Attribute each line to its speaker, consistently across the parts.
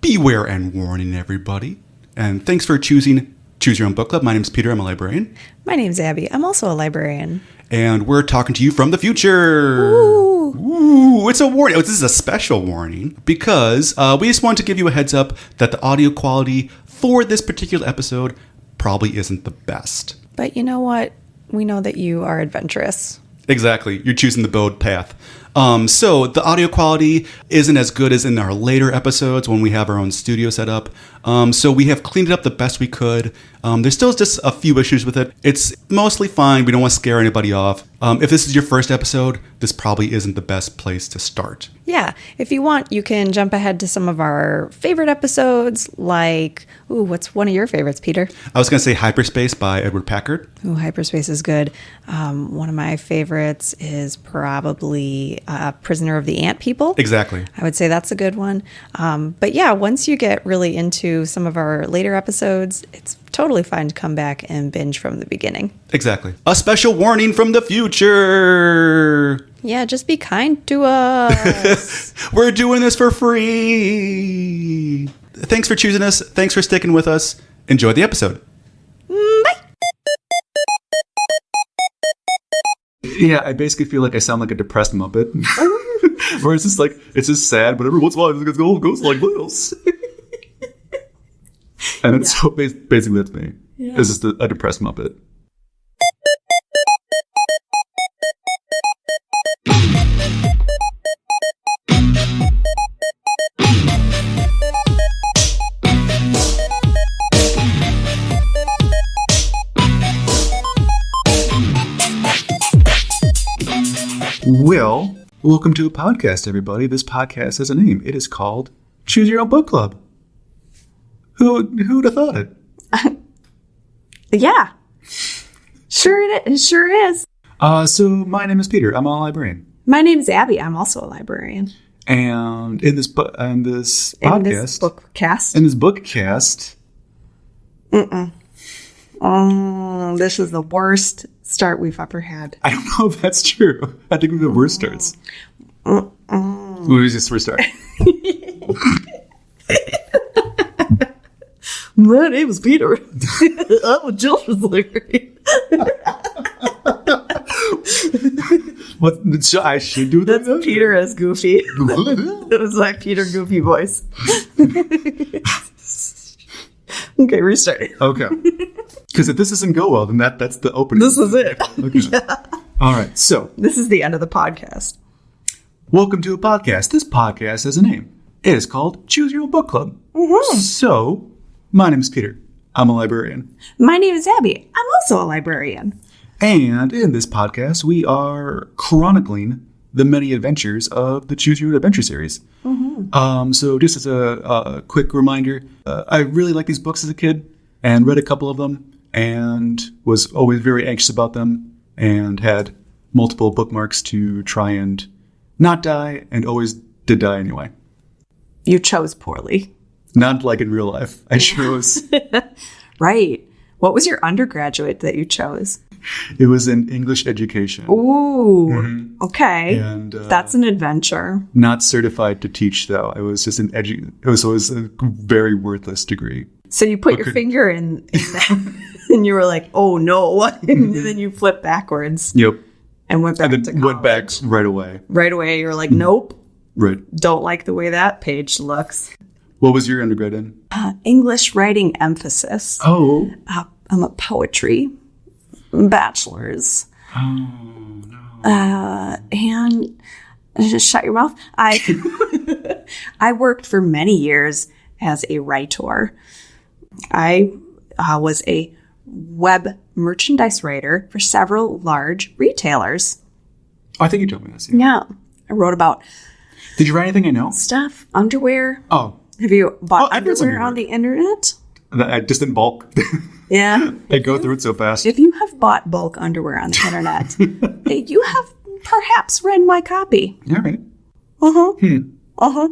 Speaker 1: Beware and warning, everybody. And thanks for choosing Choose Your Own Book Club. My name's Peter. I'm a librarian.
Speaker 2: My name's Abby. I'm also a librarian.
Speaker 1: And we're talking to you from the future.
Speaker 2: Ooh.
Speaker 1: Ooh, it's a warning. This is a special warning because we just want to give you a heads up that the audio quality for this particular episode probably isn't the best.
Speaker 2: But you know what? We know that you are adventurous.
Speaker 1: Exactly. You're choosing the bold path. So the audio quality isn't as good as in our later episodes when we have our own studio set up. So we have cleaned it up the best we could. There's still just a few issues with it. It's mostly fine. We don't want to scare anybody off. If this is your first episode, this probably isn't the best place to start.
Speaker 2: Yeah. If you want, you can jump ahead to some of our favorite episodes like, what's one of your favorites, Peter?
Speaker 1: I was going to say Hyperspace by Edward Packard.
Speaker 2: Hyperspace is good. One of my favorites is probably Prisoner of the Ant People.
Speaker 1: Exactly.
Speaker 2: I would say that's a good one. But yeah, once you get really into some of our later episodes, it's totally fine to come back and binge from the beginning.
Speaker 1: Exactly. A special warning from the future.
Speaker 2: Yeah, just be kind to us.
Speaker 1: We're doing this for free. Thanks for choosing us. Thanks for sticking with us. Enjoy the episode.
Speaker 2: Bye.
Speaker 3: Yeah, I basically feel like I sound like a depressed Muppet. Where it's just like, it's just sad, but every once in a while it goes like this. And it's so basically that's me. Yeah. It's just a depressed Muppet. Well, welcome to a podcast, everybody. This podcast has a name. It is called Choose Your Own Book Club. Who'd have thought it?
Speaker 2: Yeah. It sure is.
Speaker 3: So my name is Peter. I'm a librarian.
Speaker 2: My name is Abby. I'm also a librarian.
Speaker 3: And in this podcast, in this bookcast.
Speaker 2: This is the worst start we've ever had.
Speaker 3: I don't know if that's true. I think we have worse starts. We just restart.
Speaker 2: My name is Peter. I'm a children's librarian.
Speaker 3: What I should do that?
Speaker 2: That's Peter as Goofy. That was my Peter Goofy voice. Okay, restart it.
Speaker 3: Okay. Because if this doesn't go well, then that's the opening.
Speaker 2: This is it.
Speaker 3: Okay. Yeah. All right. So
Speaker 2: this is the end of the podcast.
Speaker 3: Welcome to a podcast. This podcast has a name. It is called Choose Your Own Book Club. Mm-hmm. So my name is Peter. I'm a librarian.
Speaker 2: My name is Abby. I'm also a librarian.
Speaker 3: And in this podcast, we are chronicling the many adventures of the Choose Your Own Adventure series. Mm-hmm. So just as a quick reminder, I really liked these books as a kid and read a couple of them and was always very anxious about them and had multiple bookmarks to try and not die and always did die anyway.
Speaker 2: You chose poorly.
Speaker 3: Not like in real life. I chose.
Speaker 2: Right. What was your undergraduate that you chose?
Speaker 3: It was in English education.
Speaker 2: Ooh. Mm-hmm. Okay. And that's an adventure.
Speaker 3: Not certified to teach, though. It was just it was always a very worthless degree.
Speaker 2: So you put your finger in that, and you were like, "Oh no!" And then you flipped backwards.
Speaker 3: Yep.
Speaker 2: And went back to college.
Speaker 3: Went back right away.
Speaker 2: Right away, you were like, "Nope."
Speaker 3: Right.
Speaker 2: Don't like the way that page looks.
Speaker 3: What was your undergrad in?
Speaker 2: English writing emphasis.
Speaker 3: Oh.
Speaker 2: I'm a poetry bachelor's.
Speaker 3: Oh, no.
Speaker 2: And just shut your mouth. I worked for many years as a writer. I was a web merchandise writer for several large retailers.
Speaker 3: I think you told me this.
Speaker 2: Yeah. I wrote about...
Speaker 3: Did you write anything I know?
Speaker 2: Stuff. Underwear.
Speaker 3: Oh.
Speaker 2: Have you bought underwear on the internet?
Speaker 3: Just in bulk.
Speaker 2: Yeah.
Speaker 3: I go through it so fast.
Speaker 2: If you have bought bulk underwear on the internet, you have perhaps read my copy.
Speaker 3: All right.
Speaker 2: Uh-huh.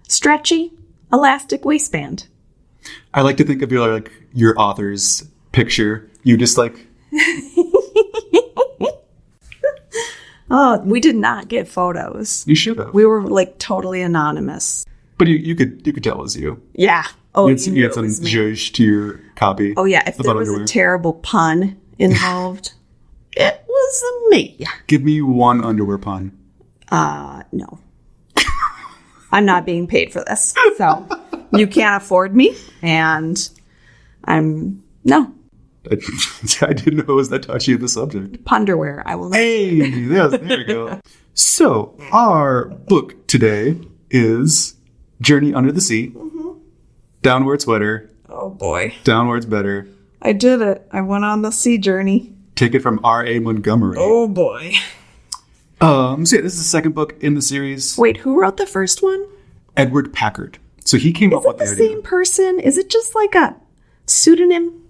Speaker 2: Stretchy, elastic waistband.
Speaker 3: I like to think of your author's picture. You just like...
Speaker 2: Oh, we did not get photos.
Speaker 3: You should have.
Speaker 2: We were like totally anonymous.
Speaker 3: But you could tell it was you.
Speaker 2: Yeah. Oh,
Speaker 3: You had some zhuzh to your copy.
Speaker 2: Oh, yeah. If there was
Speaker 3: underwear.
Speaker 2: a terrible pun involved, it was me.
Speaker 3: Give me one underwear pun.
Speaker 2: No. I'm not being paid for this. So you can't afford me. And no.
Speaker 3: I didn't know it was that touchy of the subject.
Speaker 2: Punderwear. I will not.
Speaker 3: Hey, yes, there we go. So, our book today is Journey Under the Sea. Down Where It's Wetter.
Speaker 2: Oh, boy.
Speaker 3: Down Where It's Better.
Speaker 2: I did it. I went on the sea journey.
Speaker 3: Take it from R.A. Montgomery.
Speaker 2: Oh, boy.
Speaker 3: So yeah, this is the second book in the series.
Speaker 2: Wait, who wrote the first one?
Speaker 3: Edward Packard. So he came up
Speaker 2: Is it
Speaker 3: with the
Speaker 2: the
Speaker 3: idea.
Speaker 2: same person? Is it just like a pseudonym?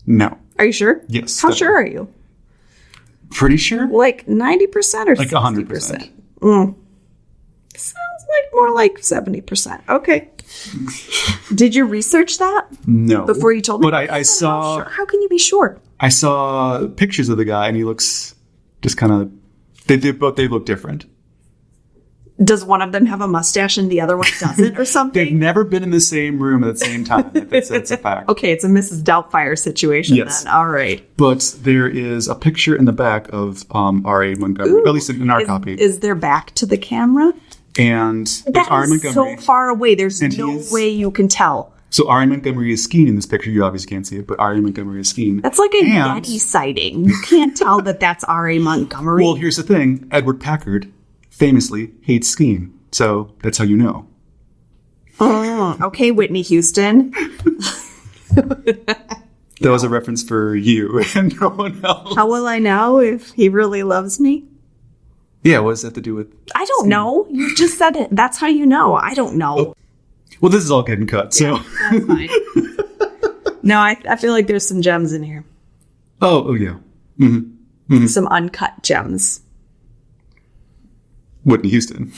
Speaker 3: No.
Speaker 2: Are you sure?
Speaker 3: Yes,
Speaker 2: How
Speaker 3: definitely.
Speaker 2: sure are you?
Speaker 3: Pretty sure?
Speaker 2: Like 90% or
Speaker 3: Like
Speaker 2: 60%?
Speaker 3: 100%.
Speaker 2: Sounds like more like 70%. Okay. Did you research that
Speaker 3: No.
Speaker 2: before you told me?
Speaker 3: But I saw
Speaker 2: How can you be sure?
Speaker 3: I saw pictures of the guy and he looks just kind of they look different.
Speaker 2: Does one of them have a mustache and the other one doesn't or something?
Speaker 3: They've never been in the same room at the same time. It's a fact.
Speaker 2: Okay, it's a Mrs. Doubtfire situation
Speaker 3: Yes.
Speaker 2: then. All right.
Speaker 3: But there is a picture in the back of R.A. Montgomery, at least in our copy.
Speaker 2: Is there back to the camera?
Speaker 3: And there's
Speaker 2: That
Speaker 3: R.A.
Speaker 2: is
Speaker 3: Montgomery.
Speaker 2: so far away. There's
Speaker 3: And
Speaker 2: no
Speaker 3: he's-
Speaker 2: way you can tell.
Speaker 3: So R.A. Montgomery is skiing in this picture. You obviously can't see it, but R.A. Montgomery is skiing.
Speaker 2: That's like a
Speaker 3: And-
Speaker 2: Yeti sighting. You can't tell that that's R.A. Montgomery.
Speaker 3: Well, here's the thing. Edward Packard famously hates skiing. So that's how you know.
Speaker 2: Okay, Whitney Houston.
Speaker 3: That was a reference for you and no one else.
Speaker 2: How will I know if he really loves me?
Speaker 3: Yeah, what does that have to do with...
Speaker 2: I don't know. You just said it. That's how you know. I don't know.
Speaker 3: Well, this is all getting cut, so...
Speaker 2: That's fine. No, I feel like there's some gems in here.
Speaker 3: Oh, yeah.
Speaker 2: Some uncut gems.
Speaker 3: Whitney Houston.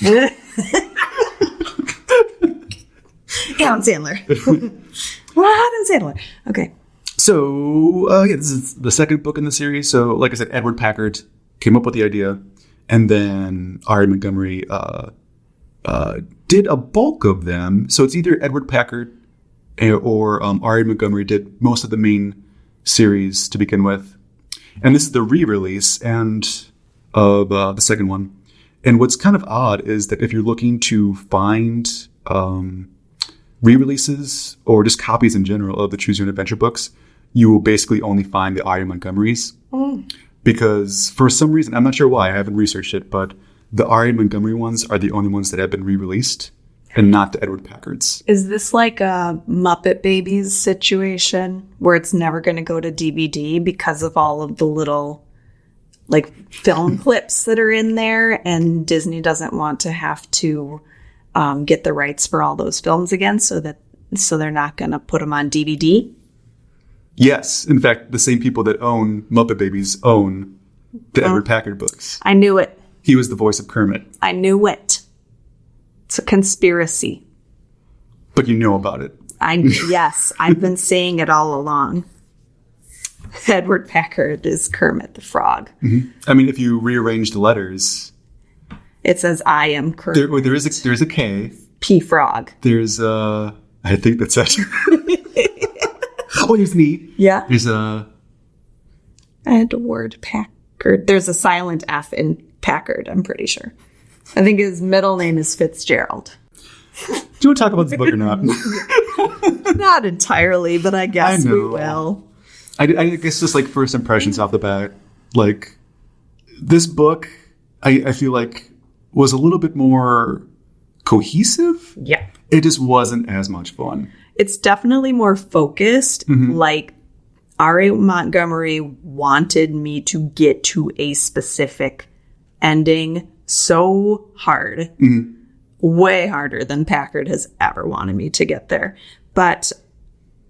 Speaker 2: Adam Sandler. Adam Sandler. Okay.
Speaker 3: So, yeah, this is the second book in the series. So, like I said, Edward Packard came up with the idea, and then R.A. Montgomery did a bulk of them. So it's either Edward Packard or R.A. Montgomery did most of the main series to begin with. And this is the re-release of the second one. And what's kind of odd is that if you're looking to find re-releases or just copies in general of the Choose Your Own Adventure books, you will basically only find the R.A. Montgomerys. Because for some reason, I'm not sure why, I haven't researched it, but the R.A. Montgomery ones are the only ones that have been re-released and not the Edward Packards.
Speaker 2: Is this like a Muppet Babies situation where it's never going to go to DVD because of all of the little like film clips that are in there, and Disney doesn't want to have to get the rights for all those films again, so they're not going to put them on DVD?
Speaker 3: Yes. In fact, the same people that own Muppet Babies own the Edward Packard books.
Speaker 2: I knew it.
Speaker 3: He was the voice of Kermit.
Speaker 2: I knew it. It's a conspiracy.
Speaker 3: But you know about it.
Speaker 2: Yes, I've been saying it all along. Edward Packard is Kermit the Frog.
Speaker 3: I mean, if you rearrange the letters,
Speaker 2: It says, I am Kermit
Speaker 3: there's a K.
Speaker 2: P. Frog.
Speaker 3: There's I think that's it. Oh, here's an E.
Speaker 2: Yeah.
Speaker 3: There's a...
Speaker 2: Edward Packard. There's a silent F in Packard, I'm pretty sure. I think his middle name is Fitzgerald.
Speaker 3: Do you want to talk about this book or not?
Speaker 2: Not entirely, but I guess
Speaker 3: I
Speaker 2: we
Speaker 3: know.
Speaker 2: will.
Speaker 3: I guess just like first impressions off the bat, like this book, I feel like was a little bit more cohesive.
Speaker 2: Yeah.
Speaker 3: It just wasn't as much fun.
Speaker 2: It's definitely more focused. Like R.A. Montgomery wanted me to get to a specific ending so hard. Way harder than Packard has ever wanted me to get there. But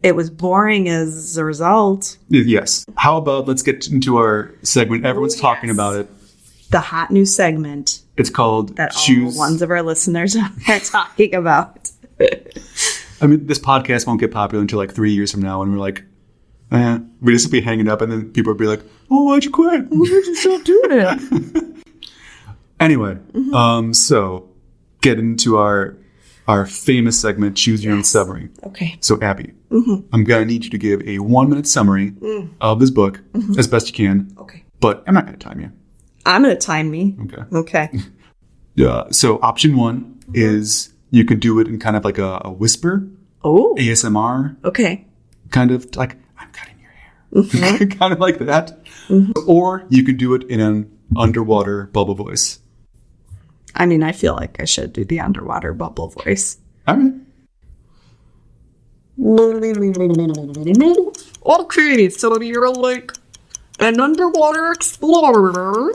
Speaker 2: it was boring as a result.
Speaker 3: Yes. How about let's get into our segment. Everyone's talking about it.
Speaker 2: The hot new segment
Speaker 3: It's called
Speaker 2: that
Speaker 3: Choose.
Speaker 2: all ones of our listeners are talking about.
Speaker 3: I mean, this podcast won't get popular until like 3 years from now, and we're like, we just be hanging up, and then people will be like, "Oh, why'd you quit?
Speaker 2: Why did you stop doing it?
Speaker 3: Anyway, so get into our our famous segment, Choose Your Own Summary.
Speaker 2: Okay.
Speaker 3: So, Abby, I'm going to need you to give a 1-minute summary of this book as best you can.
Speaker 2: Okay.
Speaker 3: But I'm not going to time you.
Speaker 2: I'm going to time me.
Speaker 3: Okay.
Speaker 2: Okay.
Speaker 3: So, option 1 is you could do it in kind of like a whisper,
Speaker 2: Oh.
Speaker 3: ASMR,
Speaker 2: Okay.
Speaker 3: kind of like, I'm cutting your hair. Kind of like that. Or you could do it in an underwater bubble voice.
Speaker 2: I mean, I feel like I should do the underwater bubble voice.
Speaker 3: All right.
Speaker 2: Okay, so you're like an underwater explorer,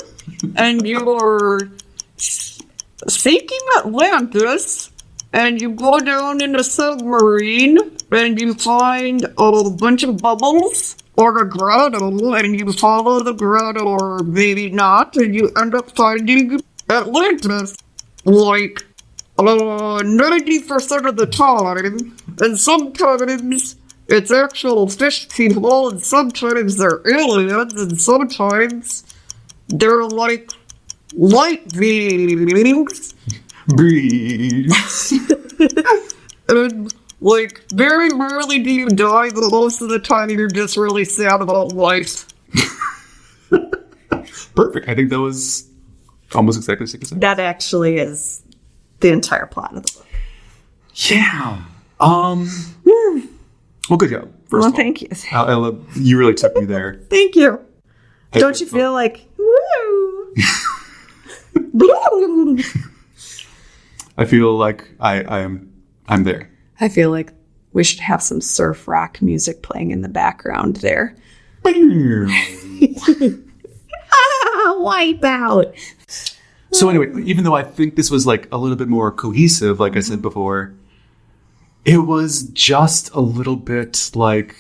Speaker 2: and you're seeking Atlantis, and you go down in a submarine, and you find a bunch of bubbles, or a grotto, and you follow the grotto, or maybe not, and you end up finding Atlantis, like, 90% of the time, and sometimes it's actual fish people, and sometimes they're aliens, and sometimes they're like light beings.
Speaker 3: Breathe.
Speaker 2: And, like, very rarely do you die, but most of the time you're just really sad about life.
Speaker 3: Perfect. I think that was almost exactly 6 seconds.
Speaker 2: That actually is the entire plot of the book.
Speaker 3: Yeah. Well, good job. First
Speaker 2: Well,
Speaker 3: of all.
Speaker 2: thank you.
Speaker 3: You really took me there.
Speaker 2: Thank you.
Speaker 3: Hey,
Speaker 2: Don't you feel like, woo?
Speaker 3: I feel like I'm there.
Speaker 2: I feel like we should have some surf rock music playing in the background there. Wipe out.
Speaker 3: So anyway, even though I think this was like a little bit more cohesive, like I said before, it was just a little bit like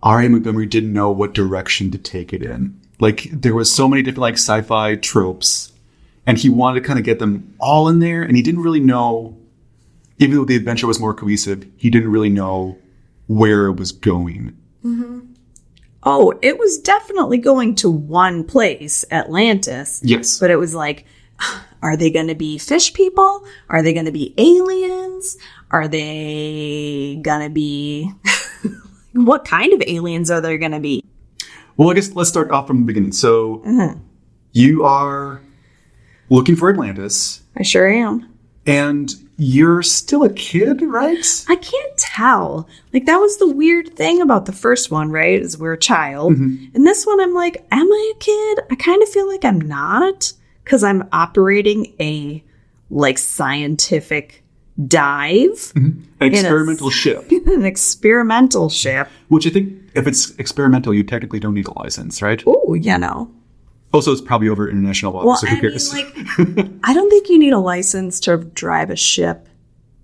Speaker 3: R.A. Montgomery didn't know what direction to take it in. Like there was so many different like sci-fi tropes, and he wanted to kind of get them all in there, and he didn't really know, even though the adventure was more cohesive, he didn't really know where it was going.
Speaker 2: Oh, it was definitely going to one place, Atlantis.
Speaker 3: Yes.
Speaker 2: But it was like, are they going to be fish people? Are they going to be aliens? Are they going to be... What kind of aliens are there going to be?
Speaker 3: Well, I guess let's start off from the beginning. So you are looking for Atlantis,
Speaker 2: I sure am.
Speaker 3: and you're still a kid, right?
Speaker 2: I can't tell. Like, that was the weird thing about the first one, right? Is we're a child. And this one, I'm like, am I a kid? I kind of feel like I'm not, because I'm operating a, like, scientific dive.
Speaker 3: An experimental ship,
Speaker 2: An experimental ship.
Speaker 3: which I think if it's experimental, you technically don't need a license, right?
Speaker 2: Oh, you know.
Speaker 3: Also, it's probably over international waters,
Speaker 2: Well,
Speaker 3: so who
Speaker 2: I mean,
Speaker 3: cares?
Speaker 2: like, I don't think you need a license to drive a ship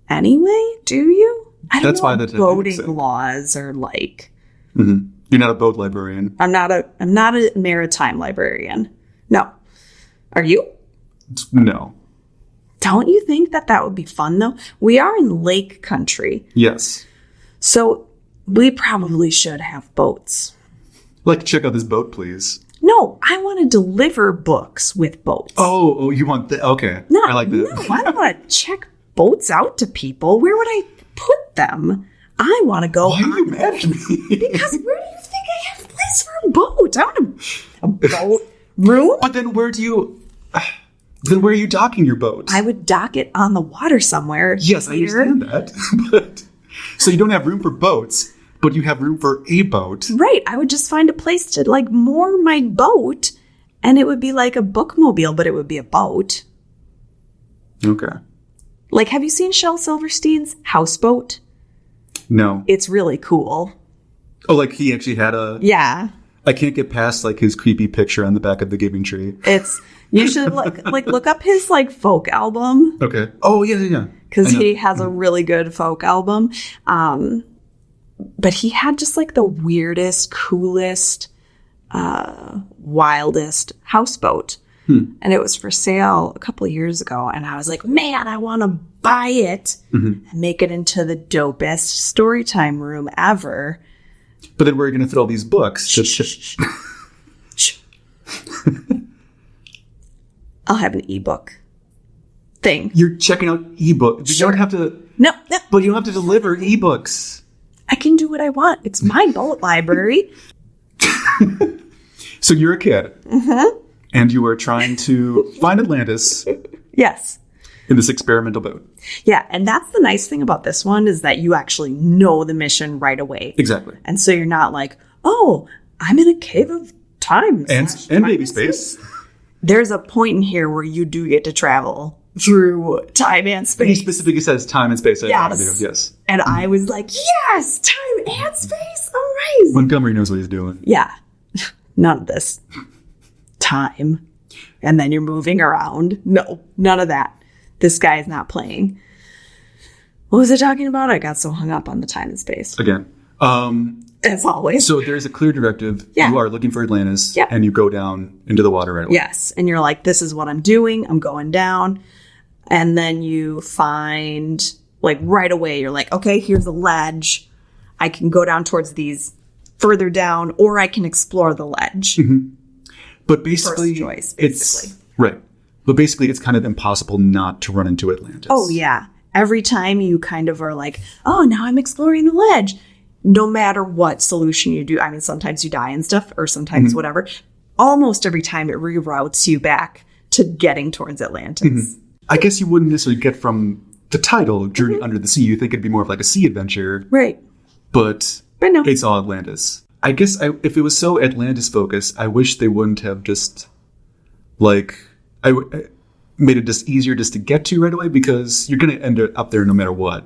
Speaker 2: anyway, do you? I don't
Speaker 3: That's
Speaker 2: know
Speaker 3: why
Speaker 2: what
Speaker 3: the
Speaker 2: boating
Speaker 3: so.
Speaker 2: laws are like.
Speaker 3: You're not a boat librarian.
Speaker 2: I'm not a maritime librarian. No. Are you?
Speaker 3: No.
Speaker 2: Don't you think that would be fun, though? We are in lake country,
Speaker 3: Yes.
Speaker 2: so we probably should have boats.
Speaker 3: I'd like to check out this boat, please.
Speaker 2: No, I want to deliver books with boats.
Speaker 3: Oh, you want that? Okay.
Speaker 2: No,
Speaker 3: I like that.
Speaker 2: No, I don't want to check boats out to people. Where would I put them? I want to go
Speaker 3: Why are you mad at me?
Speaker 2: because where do you think I have place for a boat? I want a boat room.
Speaker 3: But then where are you docking your boat?
Speaker 2: I would dock it on the water somewhere.
Speaker 3: Yes, I
Speaker 2: here.
Speaker 3: understand that. But so you don't have room for boats, but you have room for a boat.
Speaker 2: Right. I would just find a place to like moor my boat, and it would be like a bookmobile, but it would be a boat.
Speaker 3: Okay.
Speaker 2: Like, have you seen Shel Silverstein's houseboat?
Speaker 3: No.
Speaker 2: It's really cool.
Speaker 3: Oh, like he actually had a...
Speaker 2: Yeah.
Speaker 3: I can't get past like his creepy picture on the back of the giving tree.
Speaker 2: It's, you should look up his like folk album.
Speaker 3: Okay. Oh, yeah.
Speaker 2: Because he has a really good folk album. But he had just like the weirdest, coolest, wildest houseboat. And it was for sale a couple of years ago. And I was like, man, I want to buy it and make it into the dopest storytime room ever.
Speaker 3: But then where are you going to fit all these books?
Speaker 2: Shh. I'll have an ebook. thing.
Speaker 3: You're checking out ebooks.
Speaker 2: Sure.
Speaker 3: You don't have to.
Speaker 2: No.
Speaker 3: But you don't have to deliver ebooks.
Speaker 2: I can do what I want. It's my boat library.
Speaker 3: So you're a kid. And you are trying to find Atlantis
Speaker 2: Yes.
Speaker 3: in this experimental boat.
Speaker 2: Yeah, and that's the nice thing about this one is that you actually know the mission right away.
Speaker 3: Exactly.
Speaker 2: And so you're not like, oh, I'm in a cave of time.
Speaker 3: And baby space.
Speaker 2: There's a point in here where you do get to travel through time and
Speaker 3: He
Speaker 2: space.
Speaker 3: specifically says time and space.
Speaker 2: Yes.
Speaker 3: Yes.
Speaker 2: And I was like, yes, time and space. Amazing.
Speaker 3: Montgomery knows what he's doing.
Speaker 2: Yeah. None of this. Time. And then you're moving around. No, none of that. This guy is not playing. What was I talking about? I got so hung up on the time and space.
Speaker 3: Again.
Speaker 2: As always.
Speaker 3: So there's a clear directive.
Speaker 2: Yeah.
Speaker 3: You are looking for Atlantis.
Speaker 2: Yeah.
Speaker 3: And you go down into the water right away.
Speaker 2: Yes. And you're like, this is what I'm doing. I'm going down. And then you find, like, right away, you're like, okay, here's a ledge. I can go down towards these further down, or I can explore the ledge.
Speaker 3: But basically,
Speaker 2: First choice,
Speaker 3: it's
Speaker 2: basically.
Speaker 3: right. But basically, it's kind of impossible not to run into Atlantis.
Speaker 2: Oh, yeah. Every time you kind of are like, oh, now I'm exploring the ledge. No matter what solution you do. I mean, sometimes you die and stuff, or sometimes whatever. Almost every time it reroutes you back to getting towards Atlantis.
Speaker 3: I guess you wouldn't necessarily get from the title Journey Under the Sea. You think it'd be more of like a sea adventure,
Speaker 2: Right.
Speaker 3: but
Speaker 2: no.
Speaker 3: it's all Atlantis. I guess if it was so Atlantis focused, I wish they wouldn't have just like made it just easier just to get to right away, because you're going to end up there no matter what.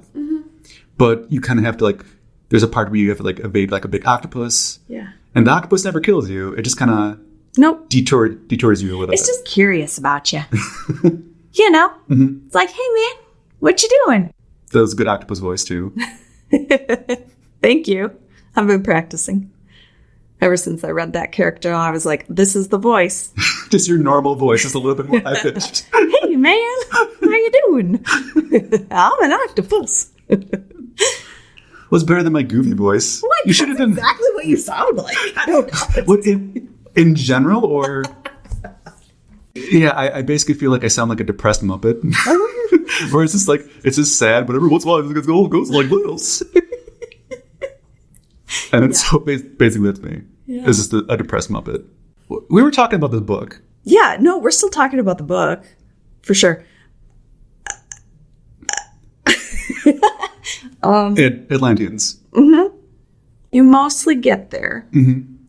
Speaker 3: But you kind of have to like. There's a part where you have to like evade like a big octopus.
Speaker 2: Yeah.
Speaker 3: And the octopus never kills you. It just kind of
Speaker 2: Nope.
Speaker 3: detours you with
Speaker 2: It's
Speaker 3: it.
Speaker 2: just curious about you. You know? It's like, hey, man, what you doing?
Speaker 3: That was a good octopus voice too.
Speaker 2: Thank you. I've been practicing. Ever since I read that character, I was like, this is the voice.
Speaker 3: Just your normal voice, just a little bit more high pitched.
Speaker 2: Hey, man, how you doing? I'm an octopus.
Speaker 3: Was better than my goofy voice.
Speaker 2: What?
Speaker 3: You should have done
Speaker 2: exactly what you sound like. I don't know.
Speaker 3: what in general, or yeah, I basically feel like I sound like a depressed Muppet. Where it's just like it's just sad, but every once in a while it goes like this. And it's so basically that's me.
Speaker 2: Yeah.
Speaker 3: It's just a depressed Muppet. We were talking about this book.
Speaker 2: Yeah, no, we're still talking about the book. For sure.
Speaker 3: Atlanteans.
Speaker 2: You mostly get there.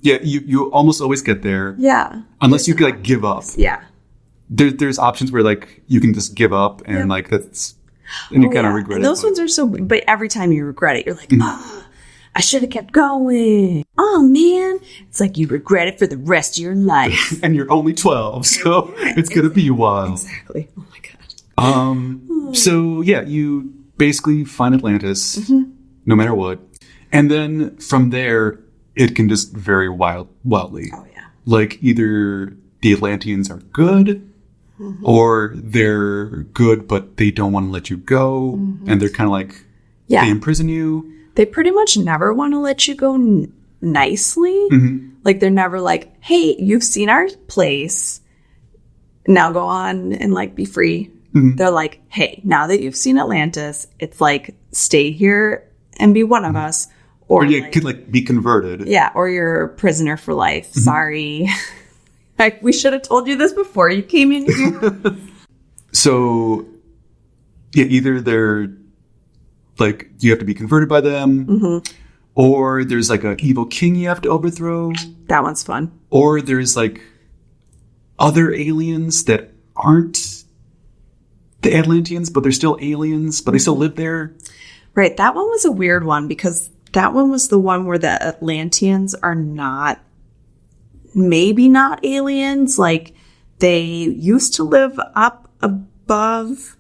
Speaker 3: Yeah, you almost always get there.
Speaker 2: Yeah.
Speaker 3: Unless you could like give up.
Speaker 2: Yeah.
Speaker 3: There's options where like you can just give up and like that's and you kind of regret
Speaker 2: and
Speaker 3: it.
Speaker 2: those ones are so, but every time you regret it, you're like, oh, I should have kept going. Oh man. It's like you regret it for the rest of your life.
Speaker 3: And you're only 12, so it's gonna be a while.
Speaker 2: Exactly. Oh my God.
Speaker 3: So yeah, you basically find Atlantis, no matter what, and then from there it can just vary wildly.
Speaker 2: Oh yeah.
Speaker 3: Like either the Atlanteans are good, or they're good but they don't want to let you go, and they're kind of like they imprison you.
Speaker 2: They pretty much never want to let you go nicely. Like they're never like, hey, you've seen our place. Now go on and like be free. They're like, hey, now that you've seen Atlantis, it's like stay here and be one of us.
Speaker 3: Or you could like be converted.
Speaker 2: Yeah, or you're a prisoner for life. Sorry. Like we should have told you this before you came in here.
Speaker 3: So yeah, either they're like you have to be converted by them, or there's like an evil king you have to overthrow.
Speaker 2: That one's fun.
Speaker 3: Or there's like other aliens that aren't the Atlanteans, but they're still aliens, but they still live there.
Speaker 2: Right. That one was a weird one because that one was the one where the Atlanteans are maybe not aliens. Like they used to live up above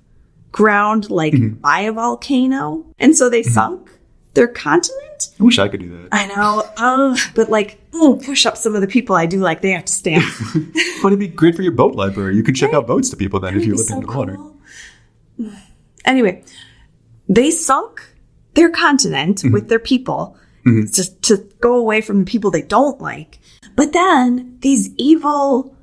Speaker 2: ground, like by a volcano. And so they sunk their continent.
Speaker 3: I wish I could do that.
Speaker 2: I know. But like, push up some of the people I do like they have to stand.
Speaker 3: But it'd be great for your boat library. You could check out boats to people then if you live in the water.
Speaker 2: Anyway, they sunk their continent with their people just to go away from the people they don't like. But then these evil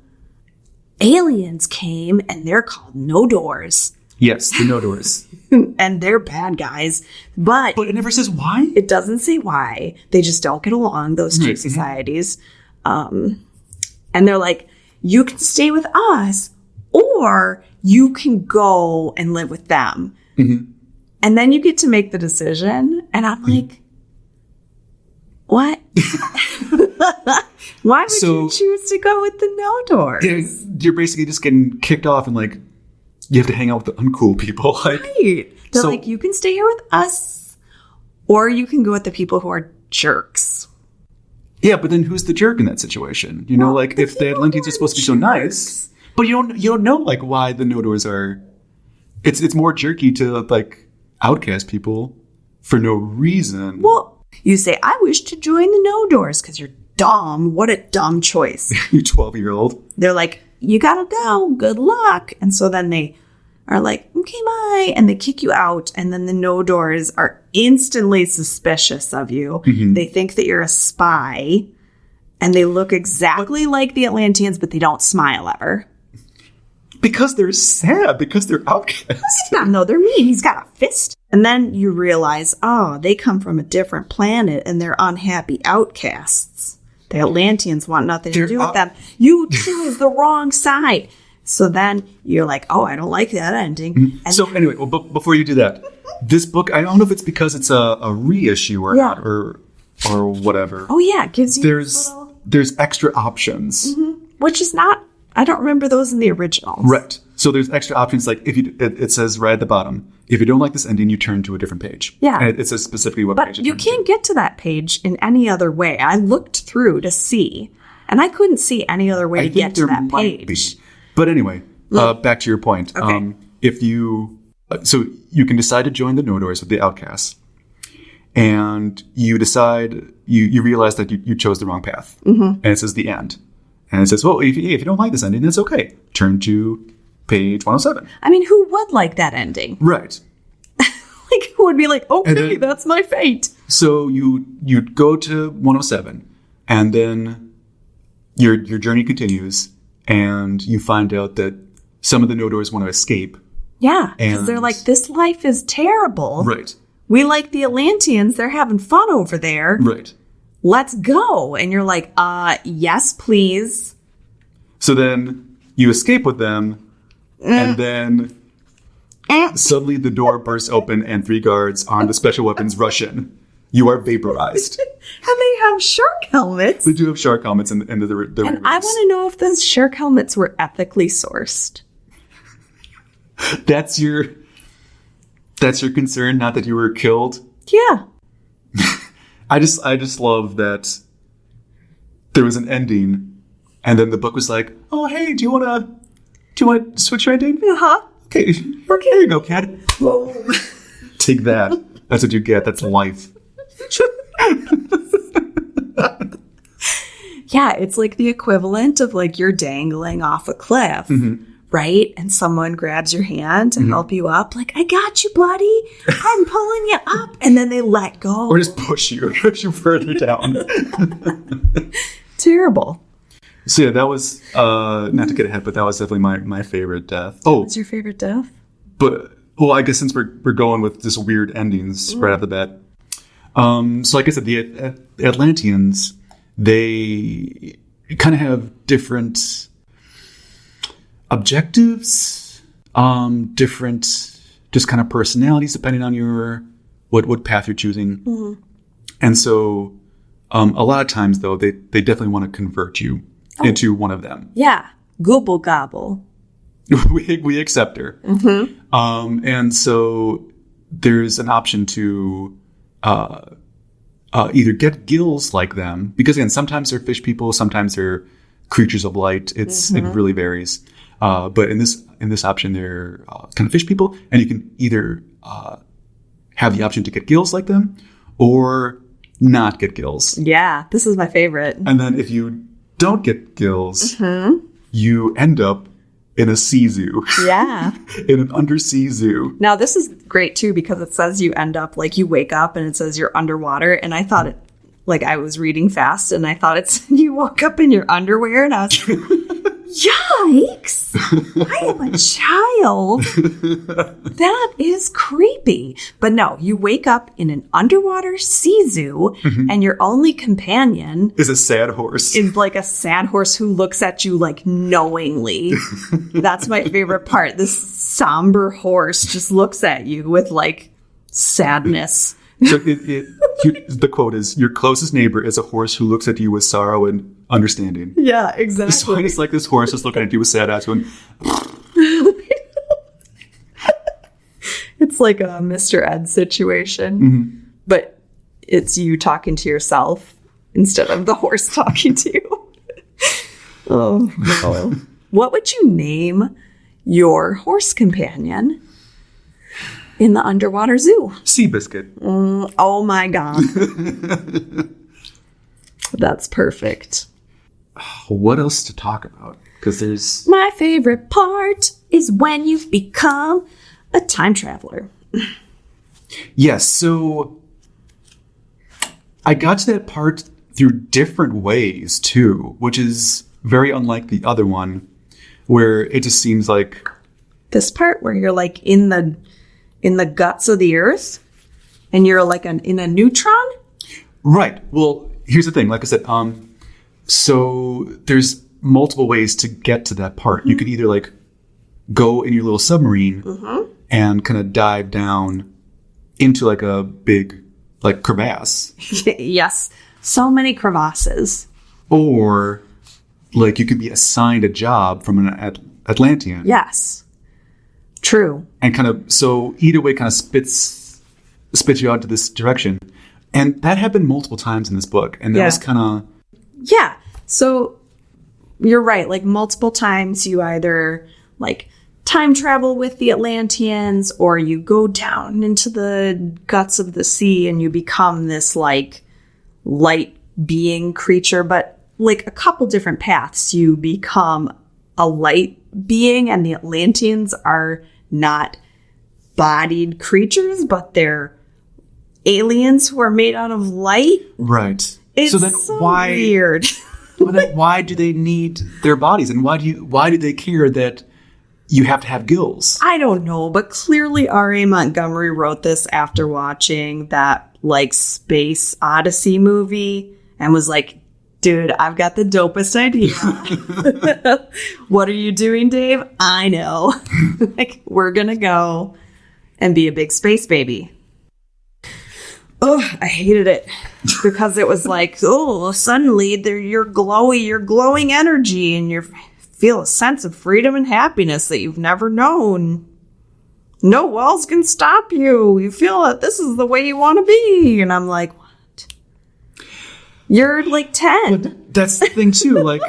Speaker 2: aliens came and they're called No Doors.
Speaker 3: Yes, the no-doors.
Speaker 2: And they're bad guys. But
Speaker 3: But it never says why?
Speaker 2: it doesn't say why. They just don't get along, those two societies. And they're like, you can stay with us, or you can go and live with them.
Speaker 3: Mm-hmm.
Speaker 2: And then you get to make the decision. And I'm like, what? Why would you choose to go with the no doors?
Speaker 3: You're basically just getting kicked off and like, you have to hang out with the uncool people. Like,
Speaker 2: Right. They're like, you can stay here with us, or you can go with the people who are jerks.
Speaker 3: yeah, but then who's the jerk in that situation? You know, like if the Atlanteans are supposed to be so nice, but you don't know like why the no doors are. It's more jerky to like outcast people for no reason.
Speaker 2: Well, you say, I wish to join the no doors because you're dumb. What a dumb choice.
Speaker 3: You 12-year-old.
Speaker 2: They're like, you gotta go. Good luck. And so then they are like, okay, bye. And they kick you out. And then the no doors are instantly suspicious of you.
Speaker 3: Mm-hmm.
Speaker 2: They think that you're a spy. And they look exactly like the Atlanteans, but they don't smile ever.
Speaker 3: Because they're sad. Because they're outcasts.
Speaker 2: No, they're mean. He's got a fist. And then you realize, oh, they come from a different planet and they're unhappy outcasts. The Atlanteans want nothing to do with them. You choose the wrong side. So then you're like, oh, I don't like that ending.
Speaker 3: Mm-hmm.
Speaker 2: And
Speaker 3: So anyway, well, before you do that, this book, I don't know if it's because it's a reissue or not, or whatever.
Speaker 2: oh, yeah, it gives you
Speaker 3: There's extra options.
Speaker 2: which is not, I don't remember those in the originals.
Speaker 3: Right. So there's extra options. Like if it says right at the bottom, if you don't like this ending, you turn to a different page.
Speaker 2: Yeah.
Speaker 3: And it says specifically what
Speaker 2: But
Speaker 3: page.
Speaker 2: you can't get to that page in any other way. I looked through to see, and I couldn't see any other way to get to that page.
Speaker 3: But anyway, back to your point.
Speaker 2: Okay.
Speaker 3: If you, so you can decide to join the no doors with the outcasts, and you decide you realize that you chose the wrong path, and it says the end, and it says, well, if you don't like this ending, that's okay. Turn to page 107.
Speaker 2: I mean, who would like that ending?
Speaker 3: Right.
Speaker 2: Like, who would be like, okay, that's my fate.
Speaker 3: So you'd go to 107, and then your journey continues, and you find out that some of the no doors want to escape.
Speaker 2: Yeah, because
Speaker 3: And-
Speaker 2: they're like, this life is terrible.
Speaker 3: Right.
Speaker 2: We like the Atlanteans. They're having fun over there.
Speaker 3: Right.
Speaker 2: Let's go. And you're like, yes, please.
Speaker 3: So then you escape with them, and then suddenly the door bursts open, and 3 guards armed with special weapons rush in. You are vaporized.
Speaker 2: And they have shark helmets.
Speaker 3: They do have shark helmets in the
Speaker 2: And I want to know if those shark helmets were ethically sourced.
Speaker 3: That's your concern, not that you were killed.
Speaker 2: Yeah.
Speaker 3: I just love that there was an ending, and then the book was like, "Oh, hey, do you want to switch your ending?
Speaker 2: Uh-huh.
Speaker 3: Okay, here you go, cat. Take that. That's what you get. That's life."
Speaker 2: Yeah, it's like the equivalent of like you're dangling off a cliff, right? And someone grabs your hand to help you up. Like, I got you, buddy. I'm pulling you up. And then they let go.
Speaker 3: Or just push you further down.
Speaker 2: Terrible.
Speaker 3: So yeah, that was not to get ahead, but that was definitely my favorite death. Oh,
Speaker 2: What's your favorite death?
Speaker 3: but well, I guess since we're going with just weird endings right off the bat. So like I said, the Atlanteans, they kind of have different objectives, different just kind of personalities depending on your what path you're choosing. And so a lot of times though, they definitely want to convert you into one of them.
Speaker 2: Yeah. Gobble gobble.
Speaker 3: we accept her. And so there's an option to either get gills like them, because again, sometimes they're fish people, sometimes they're creatures of light. It really varies. But in this option, they're kind of fish people, and you can either have the option to get gills like them or not get gills.
Speaker 2: Yeah, this is my favorite.
Speaker 3: And then if you don't get gills, you end up in a sea zoo.
Speaker 2: Yeah.
Speaker 3: In an undersea zoo.
Speaker 2: Now, this is great, too, because it says you end up, like, you wake up and it says you're underwater. And I thought it, like, I was reading fast and I thought it said you woke up in your underwear. And I was like, Yikes! I am a child. That is creepy. But no, you wake up in an underwater sea zoo, and your only companion
Speaker 3: Is a sad horse.
Speaker 2: is like a sad horse who looks at you like knowingly. That's my favorite part. This somber horse just looks at you with like sadness.
Speaker 3: So the quote is, your closest neighbor is a horse who looks at you with sorrow and understanding.
Speaker 2: Yeah,
Speaker 3: So
Speaker 2: exactly.
Speaker 3: it's like this horse is looking at you with sad eyes going,
Speaker 2: It's like a Mr. Ed situation, but it's you talking to yourself instead of the horse talking to you. Oh, no. What would you name your horse companion in the underwater zoo?
Speaker 3: Seabiscuit.
Speaker 2: Oh my God. That's perfect.
Speaker 3: What else to talk about? Because there's...
Speaker 2: My favorite part is when you've become a time traveler.
Speaker 3: Yes, so I got to that part through different ways, too, which is very unlike the other one, where it just seems like...
Speaker 2: This part where you're like in the guts of the earth and you're like in a neutron?
Speaker 3: Right. Well, here's the thing. Like I said, so there's multiple ways to get to that part. You could either like go in your little submarine and kind of dive down into like a big like crevasse,
Speaker 2: Yes. So many crevasses.
Speaker 3: or like you could be assigned a job from an Atlantean.
Speaker 2: Yes. True.
Speaker 3: And kind of, so either way kind of spits you out to this direction. And that happened multiple times in this book. And that was kind of...
Speaker 2: Yeah. So you're right. Like multiple times you either like time travel with the Atlanteans or you go down into the guts of the sea and you become this like light being creature, but like a couple different paths. You become a light being and the Atlanteans are not bodied creatures, but they're aliens who are made out of light.
Speaker 3: Right.
Speaker 2: It's
Speaker 3: so then why
Speaker 2: weird.
Speaker 3: Well, then why do they need their bodies, and why do they care that you have to have gills?
Speaker 2: I don't know, but clearly R.A. Montgomery wrote this after watching that like Space Odyssey movie and was like, dude, I've got the dopest idea. What are you doing, Dave? I know. Like, we're going to go and be a big space baby. Oh, I hated it because it was like, oh, suddenly you're glowing energy and you feel a sense of freedom and happiness that you've never known. No walls can stop you. You feel that this is the way you want to be. And I'm like, what? You're like 10.
Speaker 3: But that's the thing too. Like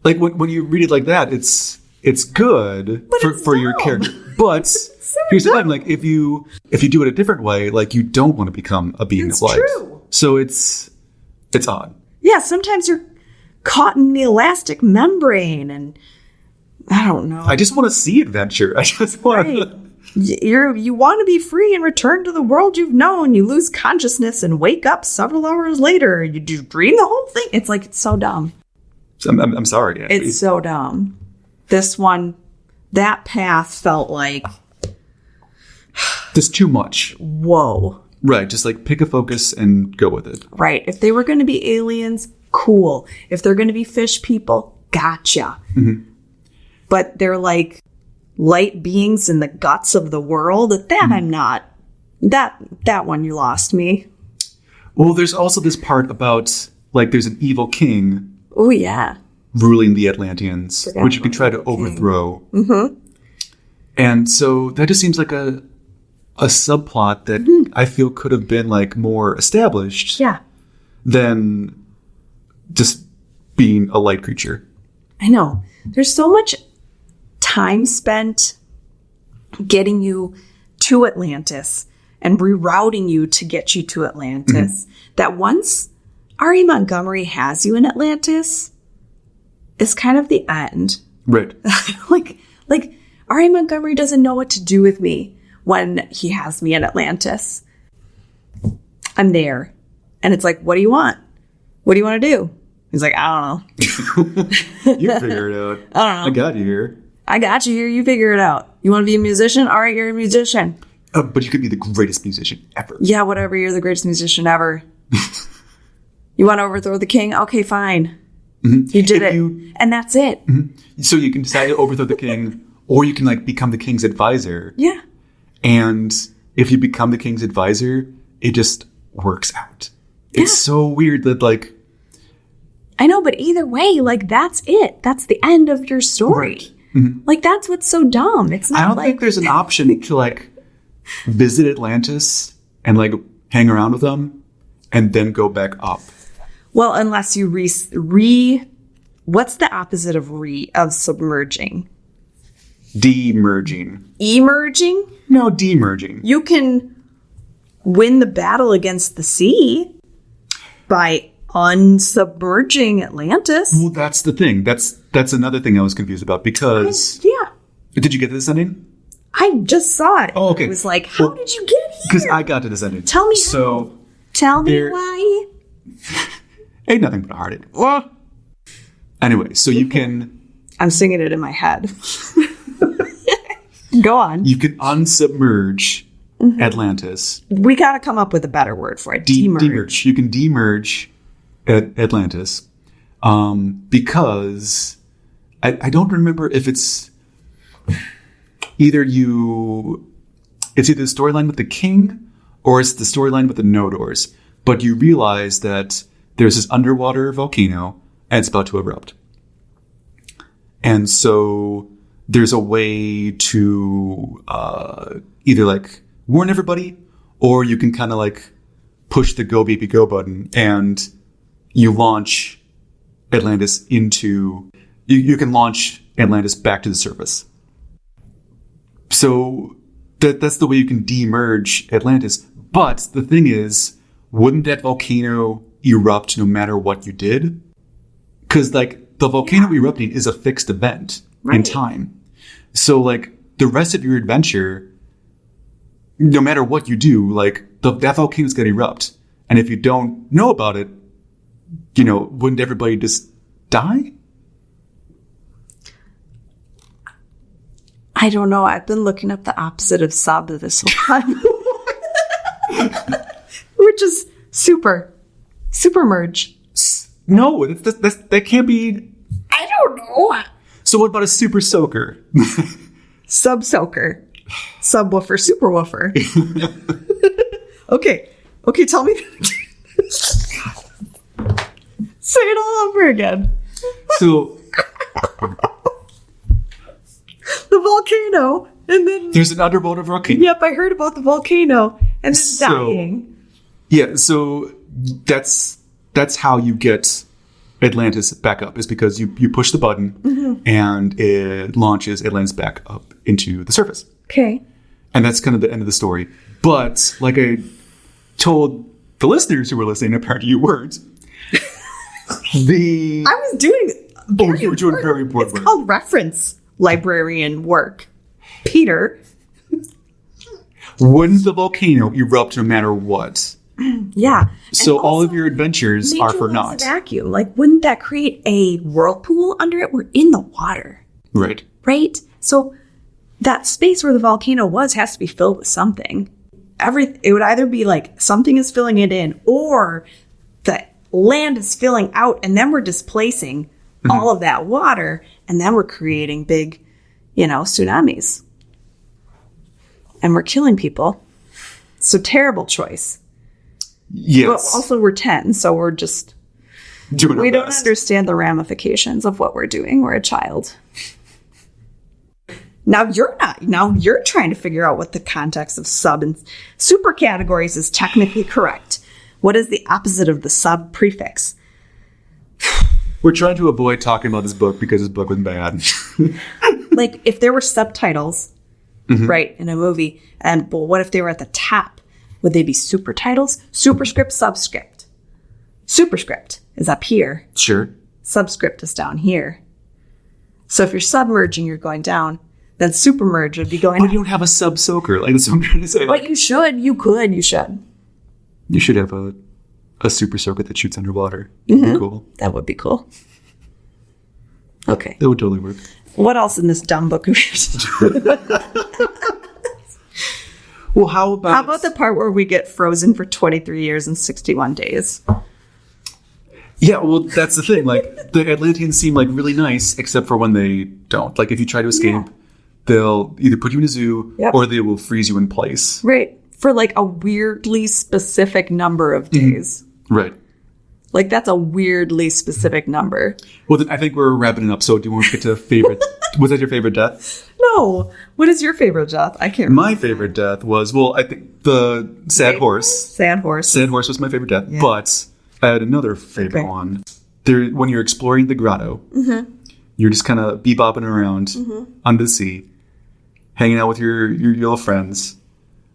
Speaker 3: when you read it like that, it's good for your character. But here's the thing: like if you do it a different way, like you don't want to become a being of light.
Speaker 2: True.
Speaker 3: So it's odd.
Speaker 2: Yeah, sometimes you're caught in the elastic membrane, and I don't know.
Speaker 3: I just want to see adventure. I just want
Speaker 2: Right.
Speaker 3: to.
Speaker 2: You want to be free and return to the world you've known. You lose consciousness and wake up several hours later. You dream the whole thing. It's like, it's so dumb.
Speaker 3: I'm sorry.
Speaker 2: It's so dumb. This one, that path felt like,
Speaker 3: There's too much.
Speaker 2: whoa.
Speaker 3: Right. Just like pick a focus and go with it.
Speaker 2: Right. If they were going to be aliens, cool. If they're going to be fish people, gotcha. But they're like light beings in the guts of the world. That I'm not. That one, you lost me.
Speaker 3: Well, there's also this part about like there's an evil king
Speaker 2: Oh, yeah.
Speaker 3: ruling the Atlanteans,
Speaker 2: Forgot
Speaker 3: which you can
Speaker 2: about
Speaker 3: try to overthrow. And so that just seems like a subplot that I feel could have been like more established
Speaker 2: Yeah.
Speaker 3: than just being a light creature.
Speaker 2: I know. There's so much time spent getting you to Atlantis and rerouting you to get you to Atlantis that once R.E. Montgomery has you in Atlantis, it's kind of the end.
Speaker 3: Right.
Speaker 2: like R.A. Montgomery doesn't know what to do with me when he has me in Atlantis. I'm there. And it's like, what do you want? What do you want to do? He's like, I don't know.
Speaker 3: You figure it out.
Speaker 2: I don't know.
Speaker 3: I got you here.
Speaker 2: I got you here. You figure it out. You want to be a musician? All right, you're a musician.
Speaker 3: But you could be the greatest musician ever.
Speaker 2: Yeah, whatever. You're the greatest musician ever. You want to overthrow the king? Okay, fine. You did it. And that's it.
Speaker 3: So you can decide to overthrow the king, or you can like become the king's advisor.
Speaker 2: Yeah.
Speaker 3: And if you become the king's advisor, it just works out. It's so weird that like...
Speaker 2: I know, but either way, like, that's it. That's the end of your story.
Speaker 3: Right.
Speaker 2: Like, that's what's so dumb. It's not
Speaker 3: I don't think there's an option to like visit Atlantis and like hang around with them and then go back up.
Speaker 2: Well, unless you what's the opposite of submerging?
Speaker 3: Demerging.
Speaker 2: Emerging?
Speaker 3: No, demerging.
Speaker 2: You can win the battle against the sea by unsubmerging Atlantis.
Speaker 3: Well, that's the thing. That's another thing I was confused about because...
Speaker 2: Yeah.
Speaker 3: Did you get to this ending?
Speaker 2: I just saw it.
Speaker 3: Oh, okay.
Speaker 2: I was like, how did you get here?
Speaker 3: Because I got to this ending.
Speaker 2: Tell me
Speaker 3: So,
Speaker 2: Tell me why.
Speaker 3: Ain't nothing but a heartache. Well, anyway, so you can...
Speaker 2: I'm singing it in my head. Go on.
Speaker 3: You can unsubmerge Atlantis.
Speaker 2: We got to come up with a better word for it. Demerge.
Speaker 3: You can demerge Atlantis because I don't remember if it's either the storyline with the king or it's the storyline with the Nodors. But you realize that there's this underwater volcano and it's about to erupt. And so there's a way to either like warn everybody, or you can kind of like push the go baby go button and you launch Atlantis into... You can launch Atlantis back to the surface. So that's the way you can demerge Atlantis. But the thing is, wouldn't that volcano erupt no matter what you did? Because like the volcano erupting is a fixed event in time. So like the rest of your adventure, no matter what you do, like that volcano's going to erupt. And if you don't know about it, you know, wouldn't everybody just die?
Speaker 2: I don't know. I've been looking up the opposite of sub this whole time. Which is super merge.
Speaker 3: No, that can't be.
Speaker 2: I don't know.
Speaker 3: So what about a super soaker?
Speaker 2: Sub soaker. Subwoofer, super woofer. Okay, tell me. Say it all over again.
Speaker 3: So
Speaker 2: the volcano, and then
Speaker 3: there's an underwater volcano.
Speaker 2: Yep, I heard about the volcano and then dying.
Speaker 3: Yeah, so that's how you get Atlantis back up, is because you push the button and it launches Atlantis back up into the surface.
Speaker 2: Okay.
Speaker 3: And that's kind of the end of the story. But like I told the listeners who were listening, apparently you weren't.
Speaker 2: I was doing
Speaker 3: you were doing very important work.
Speaker 2: It's called reference librarian work. Peter.
Speaker 3: Wouldn't the volcano erupt no matter what?
Speaker 2: Yeah.
Speaker 3: So all of your adventures are for naught.
Speaker 2: A vacuum. Like, wouldn't that create a whirlpool under it? We're in the water.
Speaker 3: Right.
Speaker 2: Right? So that space where the volcano was has to be filled with something. It would either be like something is filling it in, or the land is filling out, and then we're displacing all of that water, and then we're creating big, tsunamis. And we're killing people. So terrible choice.
Speaker 3: Yes.
Speaker 2: But also we're 10, so we're just...
Speaker 3: Doing our
Speaker 2: we don't
Speaker 3: best.
Speaker 2: understand the ramifications of what we're doing. We're a child. Now you're not. Now you're trying to figure out what the context of sub and super categories is technically correct. What is the opposite of the sub prefix?
Speaker 3: We're trying to avoid talking about this book because this book was bad.
Speaker 2: Like, if there were subtitles, right, in a movie, and well, what if they were at the top? Would they be super titles? Superscript, subscript. Superscript is up here.
Speaker 3: Sure.
Speaker 2: Subscript is down here. So if you're submerging, you're going down. Then supermerge would be going
Speaker 3: But
Speaker 2: up.
Speaker 3: you don't have a sub-soaker. Like, that's what I'm trying to say.
Speaker 2: But you should. You could. You should.
Speaker 3: You should have a a super circuit that shoots underwater. That'd be cool.
Speaker 2: That would be cool. Okay.
Speaker 3: That would totally work.
Speaker 2: What else in this dumb book?
Speaker 3: Well, how about
Speaker 2: the part where we get frozen for 23 years and 61 days?
Speaker 3: Yeah, well, that's the thing. Like, the Atlanteans seem like really nice, except for when they don't. Like, if you try to escape, they'll either put you in a zoo or they will freeze you in place.
Speaker 2: Right. For like a weirdly specific number of days.
Speaker 3: Right.
Speaker 2: Like, that's a weirdly specific number.
Speaker 3: Well, then I think we're wrapping it up. So do you want to get to favorite? Was that your favorite death?
Speaker 2: No. What is your favorite death? I can't remember.
Speaker 3: My favorite death was, well, I think the sad horse.
Speaker 2: Sad horse.
Speaker 3: Sad horse was my favorite death. Yeah. But I had another favorite one. There, when you're exploring the grotto, you're just kind of bebopping around under the sea, hanging out with your little friends.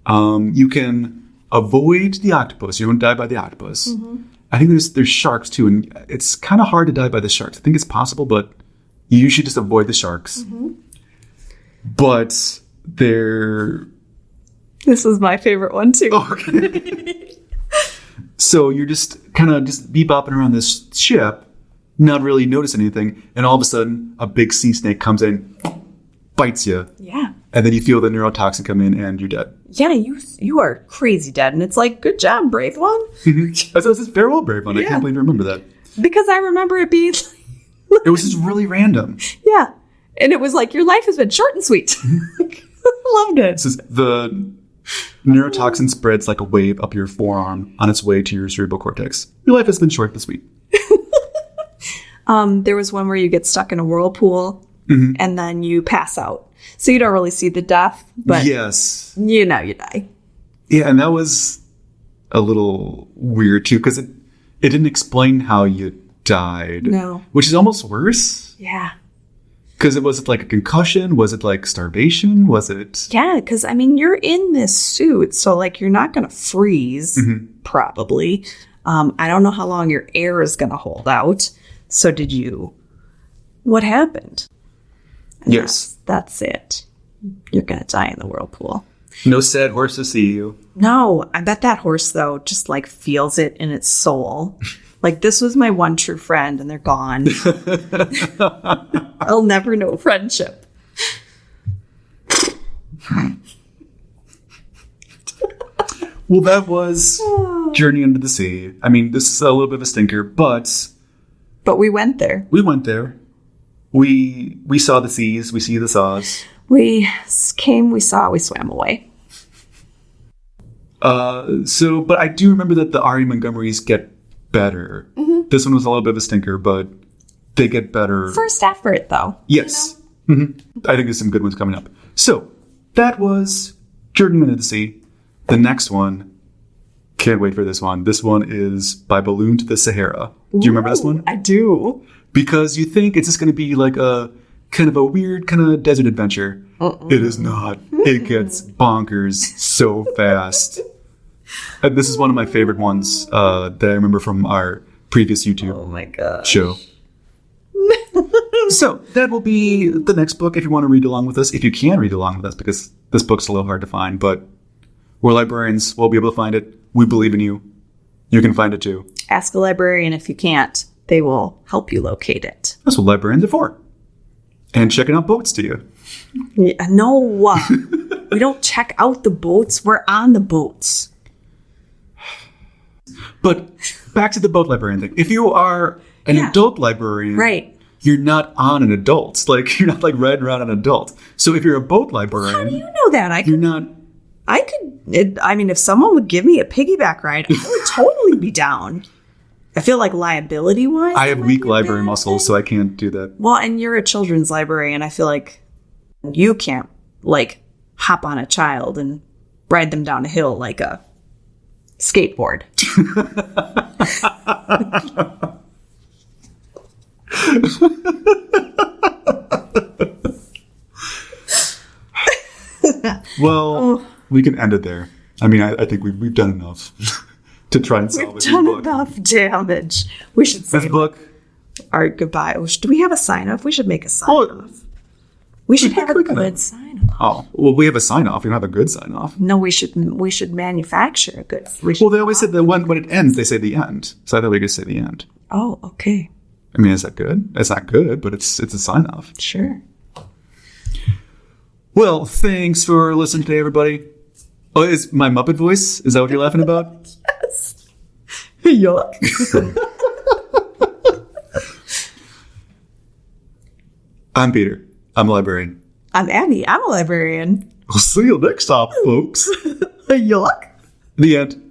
Speaker 3: You can avoid the octopus. You don't die by the octopus. I think there's sharks too, and it's kind of hard to die by the sharks. I think it's possible, but you should just avoid the sharks. But they're...
Speaker 2: This was my favorite one too.
Speaker 3: Oh, okay. So you're just kind of just bebopping around this ship, not really noticing anything, and all of a sudden a big sea snake comes in, bites you.
Speaker 2: Yeah.
Speaker 3: And then you feel the neurotoxin come in and you're dead.
Speaker 2: Yeah, you are crazy dead. And it's like, good job, brave one.
Speaker 3: That's a farewell brave one. I can't believe you remember that.
Speaker 2: Because I remember it being...
Speaker 3: It was just really random.
Speaker 2: Yeah. And it was like, your life has been short and sweet. I loved it.
Speaker 3: The neurotoxin spreads like a wave up your forearm on its way to your cerebral cortex. Your life has been short but sweet.
Speaker 2: There was one where you get stuck in a whirlpool and then you pass out. So you don't really see the death, but
Speaker 3: yes,
Speaker 2: you know you die.
Speaker 3: Yeah, and that was a little weird too, because it didn't explain how you died.
Speaker 2: No.
Speaker 3: Which is almost worse.
Speaker 2: Yeah.
Speaker 3: Because was it like a concussion? Was it like starvation? Was it...
Speaker 2: Yeah, because, I mean, you're in this suit, so, like, you're not going to freeze, probably. I don't know how long your air is going to hold out. So did you... What happened? And
Speaker 3: yes.
Speaker 2: That's it. You're going to die in the whirlpool.
Speaker 3: No sad horse to see you.
Speaker 2: No, I bet that horse, though, just, like, feels it in its soul. Like, this was my one true friend, and they're gone. I'll never know friendship.
Speaker 3: Well, that was Journey Under the Sea. I mean, this is a little bit of a stinker, but...
Speaker 2: But we went there.
Speaker 3: We went there. We saw the seas. We see the saws.
Speaker 2: We came, we saw, we swam away.
Speaker 3: But I do remember that the R.E. Montgomerys get better. This one was a little bit of a stinker, but they get better.
Speaker 2: First effort, though.
Speaker 3: Yes. I think there's some good ones coming up. So, that was Journey Under the Sea. The next one, can't wait for this one. This one is By Balloon to the Sahara. Do you remember this one?
Speaker 2: I do.
Speaker 3: Because you think it's just going to be like a kind of a weird kind of desert adventure. It is not. It gets bonkers so fast. And this is one of my favorite ones that I remember from our previous YouTube show. So that will be the next book if you want to read along with us. If you can read along with us, because this book's a little hard to find, but we're librarians. We'll be able to find it. We believe in you. You can find it too.
Speaker 2: Ask a librarian if you can't. They will help you locate it.
Speaker 3: That's what librarians are for. And checking out boats to you.
Speaker 2: Yeah, no. We don't check out the boats. We're on the boats.
Speaker 3: But back to the boat librarian thing. If you are an adult librarian,
Speaker 2: right,
Speaker 3: you're not on an adult. Like, you're not like riding around an adult. So if you're a boat librarian,
Speaker 2: how do you know that?
Speaker 3: You're not.
Speaker 2: I mean, if someone would give me a piggyback ride, I would totally be down. I feel like liability-wise,
Speaker 3: I have weak library muscles, so I can't do that.
Speaker 2: Well, and you're a children's librarian. I feel like you can't, like, hop on a child and ride them down a hill like a skateboard.
Speaker 3: Well, we can end it there. I mean, I think we've done enough to try and salvage this book.
Speaker 2: We've done enough damage. We should say
Speaker 3: this book.
Speaker 2: Our goodbye. Do we have a sign-off? We should make a sign-off. We should have a good sign-off.
Speaker 3: Oh, well, we have a sign off. We don't have a good sign off.
Speaker 2: No, we should manufacture a good.
Speaker 3: Well, they always said that when it ends, they say the end. So I thought we could say the end.
Speaker 2: Oh, okay.
Speaker 3: I mean, is that good? It's not good, but it's a sign off.
Speaker 2: Sure.
Speaker 3: Well, thanks for listening today, everybody. Oh, is my Muppet voice? Is that what you're laughing about?
Speaker 2: Yes. Yuck.
Speaker 3: I'm Peter. I'm a librarian.
Speaker 2: I'm Abby. I'm a librarian.
Speaker 3: We'll see you next time, folks.
Speaker 2: Yuck.
Speaker 3: The end.